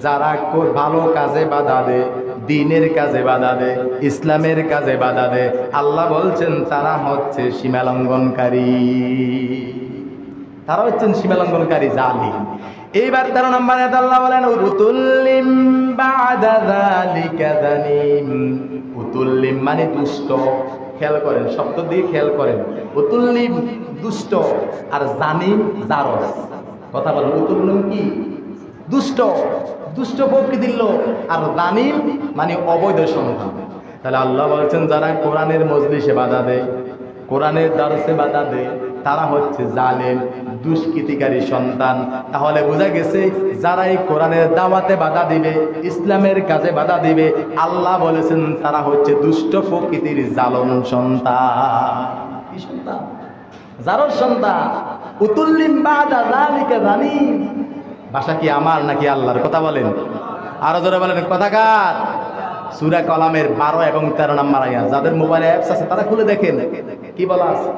যারা ভালো কাজে বাধা দেয়, দ্বীনের কাজে বাধা দেয়, ইসলামের কাজে বাধা দেয়, আল্লাহ বলছেন তারা হচ্ছে সীমালঙ্ঘনকারী, তারা হচ্ছেন সীমালঙ্ঘনকারী, জালিম। এইবার 13 নম্বরে আল্লাহ বলেন উতুল্লিম বাদা যালিকা যানিম। উতুল্লিম মানে দুষ্ট। খেয়াল করেন, শব্দ দিয়ে খেয়াল করেন। উতুল্লিম দুষ্ট, আর জানিম জারস। কথা বলেন, উতুল্লিম কি? দুষ্ট, দুষ্ট প্রকৃতির লোক, আর জানিম মানে অবৈধ সন্তান। তাহলে আল্লাহ বলছেন যারা কোরআনের মজলিসে বাধা দেয়, কোরআনের দারসে বাধা দেয়, তারা হচ্ছে জালেম, দুষ্কৃতিকারী সন্তান। তাহলে বোঝা গেছে যারা এই কোরআনের দাওয়াতে বাধা দিবে, ইসলামের কাজে বাধা দিবে, আল্লাহ বলেছেন তারা হচ্ছে দুষ্ট প্রকৃতির জালম সন্তান। কি সন্তান? জারস সন্তান। উতুল্লিম বাদা যালিকা যানিম। ভাষা কি আমার নাকি আল্লাহর? কথা বলেন, আরো জোরে বলেন। কথাকার সূরা কলামের 12 এবং 13 নম্বর আয়াত। যাদের মোবাইলে অ্যাপস আছে তারা খুলে দেখেন কি বলা আছে।